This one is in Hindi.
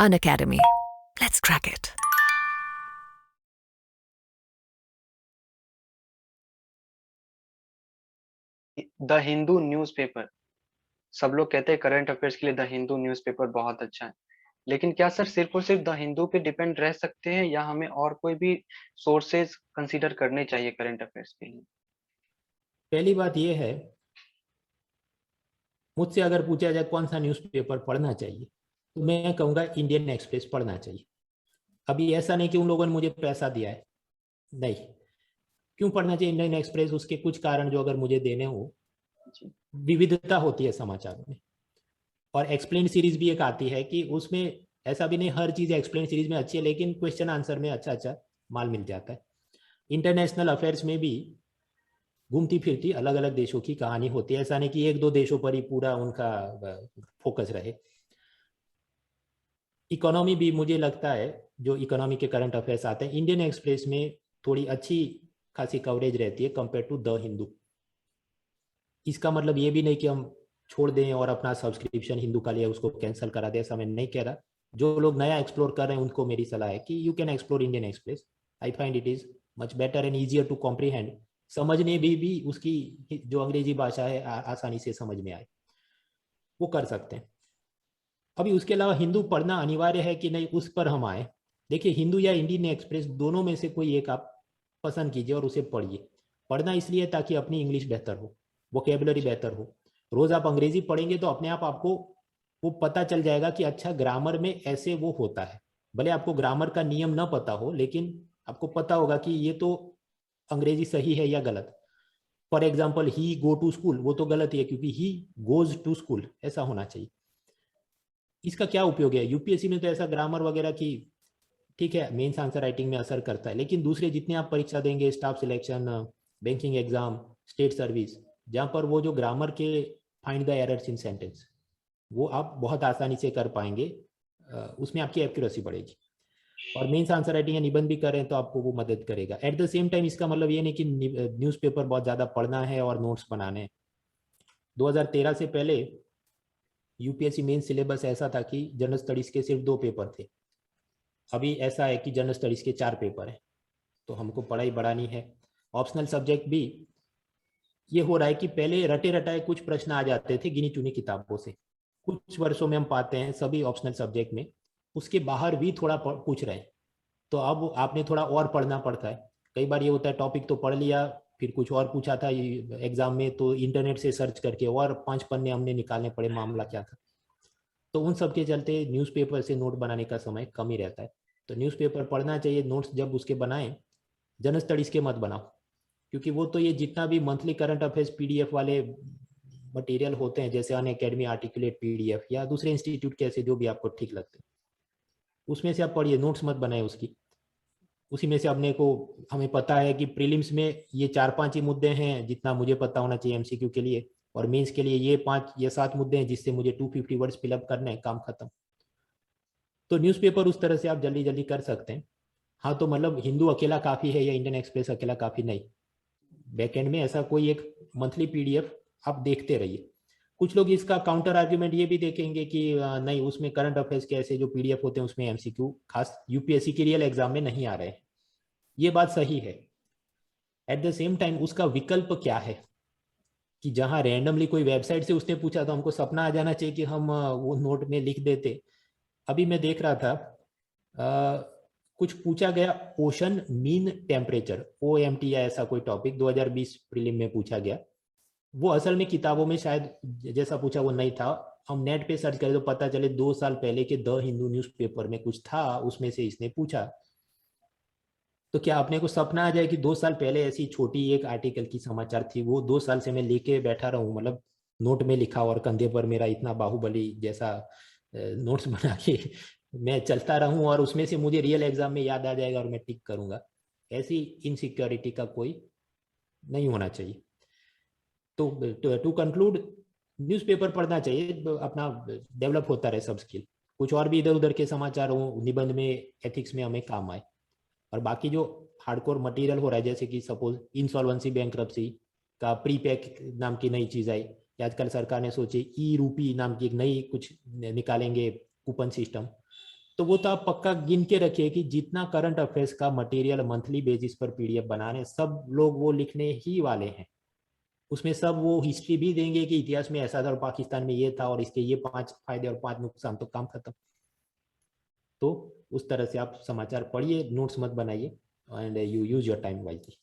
Unacademy. Let's crack it. The Hindu newspaper. सब लोग कहते हैं करंट अफेयर्स के लिए द हिंदू न्यूज़पेपर बहुत अच्छा है। लेकिन क्या सर सिर्फ और सिर्फ द हिंदू पे डिपेंड रह सकते हैं या हमें और कोई भी सोर्सेज कंसीडर करने चाहिए करंट अफेयर्स के लिए? पहली बात यह है, मुझसे अगर पूछा जाए कौन सा न्यूज़पेपर पढ़ना चाहिए तो मैं कहूँगा इंडियन एक्सप्रेस पढ़ना चाहिए। अभी ऐसा नहीं कि उन लोगों ने मुझे पैसा दिया है, नहीं। क्यों पढ़ना चाहिए इंडियन एक्सप्रेस? उसके कुछ कारण जो अगर मुझे देने हो, विविधता होती है समाचारों में। और एक्सप्लेन सीरीज भी एक आती है कि उसमें ऐसा भी नहीं हर चीज़ एक्सप्लेन सीरीज में अच्छी है, लेकिन क्वेश्चन आंसर में अच्छा अच्छा माल मिल जाता है। इंटरनेशनल अफेयर्स में भी घूमती फिरती अलग अलग देशों की कहानी होती है, ऐसा नहीं कि एक दो देशों पर ही पूरा उनका फोकस रहे। इकोनॉमी भी मुझे लगता है, जो इकोनॉमी के करंट अफेयर्स आते हैं इंडियन एक्सप्रेस में थोड़ी अच्छी खासी कवरेज रहती है कंपेयर टू द हिंदू। इसका मतलब ये भी नहीं कि हम छोड़ दें और अपना सब्सक्रिप्शन हिंदू का लिया उसको कैंसिल करा दें, ऐसा मैं नहीं कह रहा। जो लोग नया एक्सप्लोर कर रहे हैं उनको मेरी सलाह है कि you can explore Indian Express. I find it is much better and easier to comprehend. समझने भी उसकी जो अंग्रेजी भाषा है आसानी से समझ में आए, वो कर सकते हैं। अभी उसके अलावा हिंदू पढ़ना अनिवार्य है कि नहीं, उस पर हम आए। देखिए, हिंदू या इंडियन एक्सप्रेस दोनों में से कोई एक आप पसंद कीजिए और उसे पढ़िए। पढ़ना इसलिए ताकि अपनी इंग्लिश बेहतर हो, वोकेबलरी बेहतर हो। रोज आप अंग्रेजी पढ़ेंगे तो अपने आप आपको वो पता चल जाएगा कि अच्छा ग्रामर में ऐसे वो होता है। भले आपको ग्रामर का नियम ना पता हो, लेकिन आपको पता होगा कि ये तो अंग्रेजी सही है या गलत। For example, he go to school, वो तो गलत ही है क्योंकि ही गोज टू स्कूल ऐसा होना चाहिए। इसका क्या उपयोग है? यूपीएससी में तो ऐसा ग्रामर वगैरह की ठीक है, मेंस आंसर राइटिंग में असर करता है, लेकिन दूसरे जितने आप परीक्षा देंगे, staff selection, banking exam, state service, जहाँ पर वो जो ग्रामर के find the errors in sentence, वो आप बहुत आसानी से कर पाएंगे। उसमें आपकी एक्यूरेसी बढ़ेगी। और मेंस आंसर राइटिंग या निबंध भी करें तो आपको वो मदद करेगा। एट द सेम टाइम इसका मतलब ये नहीं कि न्यूज़पेपर बहुत ज़्यादा पढ़ना है और नोट्स बनाने हैं। 2013 से पहले यूपीएससी मेन सिलेबस ऐसा था कि जनरल स्टडीज के सिर्फ 2 पेपर थे। अभी ऐसा है कि जनरल स्टडीज के 4 पेपर हैं, तो हमको पढ़ाई बढ़ानी है। ऑप्शनल सब्जेक्ट भी ये हो रहा है कि पहले रटे रटाए कुछ प्रश्न आ जाते थे गिनी चुनी किताबों से, कुछ वर्षों में हम पाते हैं सभी ऑप्शनल सब्जेक्ट में उसके बाहर भी थोड़ा पूछ रहे हैं। तो अब आपने थोड़ा और पढ़ना पड़ता है। कई बार ये होता है टॉपिक तो पढ़ लिया, फिर कुछ और पूछा था एग्जाम में, तो इंटरनेट से सर्च करके और 5 पन्ने हमने निकालने पड़े, मामला क्या था। तो उन सब के चलते न्यूज़पेपर से नोट बनाने का समय कम ही रहता है। तो न्यूज़पेपर पढ़ना चाहिए। नोट्स जब उसके बनाएं, जनरल स्टडीज़ के मत बनाओ, क्योंकि वो तो ये जितना भी मंथली करंट अफेयर्स पीडीएफ वाले मटेरियल होते हैं, जैसे अनअकैडमी आर्टिकुलेट पीडीएफ या दूसरे इंस्टीट्यूट के, ऐसे जो भी आपको ठीक लगते हैं, उसमें से आप पढ़िए, नोट्स मत बनाए उसकी। उसी में से अपने को, हमें पता है कि प्रीलिम्स में ये 4-5 ही मुद्दे हैं जितना मुझे पता होना चाहिए एमसीक्यू के लिए, और मेंस के लिए ये 5 या 7 मुद्दे हैं जिससे मुझे 250 वर्ड्स फिलअप करने हैं, काम खत्म। तो न्यूज़पेपर उस तरह से आप जल्दी जल्दी कर सकते हैं। हाँ, तो मतलब हिंदू अकेला काफ़ी है या इंडियन एक्सप्रेस अकेला काफ़ी नहीं। बैकएंड में ऐसा कोई एक मंथली पीडीएफ आप देखते रहिए। कुछ लोग इसका काउंटर आर्ग्यूमेंट ये भी देखेंगे कि नहीं, उसमें करंट अफेयर्स के ऐसे जो पीडीएफ होते हैं उसमें एमसीक्यू खास यूपीएससी के रियल एग्जाम में नहीं आ रहे हैं। ये बात सही है। एट द सेम टाइम उसका विकल्प क्या है कि जहां रैंडमली कोई वेबसाइट से उसने पूछा तो हमको सपना आ जाना चाहिए कि हम वो नोट में लिख देते। अभी मैं देख रहा था, कुछ पूछा गया, ओशन मीन टेम्परेचर, OMT या ऐसा कोई टॉपिक 2020 प्रीलिम में पूछा गया। वो असल में किताबों में शायद जैसा पूछा वो नहीं था। हम नेट पे सर्च करें तो पता चले 2 साल पहले के द हिंदू न्यूज़पेपर में कुछ था, उसमें से इसने पूछा। तो क्या अपने को सपना आ जाए कि 2 साल पहले ऐसी छोटी एक आर्टिकल की समाचार थी, वो 2 साल से मैं लेके बैठा रहूं, मतलब नोट में लिखा और कंधे पर मेरा इतना बाहुबली जैसा नोट्स बना के मैं चलता रहूं और उसमें से मुझे रियल एग्जाम में याद आ जाएगा और मैं टिक करूंगा। ऐसी इनसिक्योरिटी का कोई नहीं होना चाहिए। तो टू कंक्लूड, न्यूज़पेपर पढ़ना चाहिए, अपना डेवलप होता रहे सब स्किल। कुछ और भी इधर उधर के समाचार हो, निबंध में, एथिक्स में हमें काम आए। और बाकी जो हार्डकोर मटेरियल हो रहा है, जैसे कि सपोज इंसॉल्वेंसी बैंक्रप्सी का प्री पैक नाम की नई चीज़ आई, आजकल सरकार ने सोची ई रूपी नाम की एक नई कुछ निकालेंगे कूपन सिस्टम। तो वो तो आप पक्का गिन के रखिए कि जितना करंट अफेयर्स का मटेरियल मंथली बेसिस पर पीडीएफ बना रहे हैं, सब लोग वो लिखने ही वाले हैं। उसमें सब वो हिस्ट्री भी देंगे कि इतिहास में ऐसा था और पाकिस्तान में ये था और इसके ये 5 फायदे और 5 नुकसान, तो काम खत्म। तो उस तरह से आप समाचार पढ़िए, नोट्स मत बनाइए, and you use your time wisely.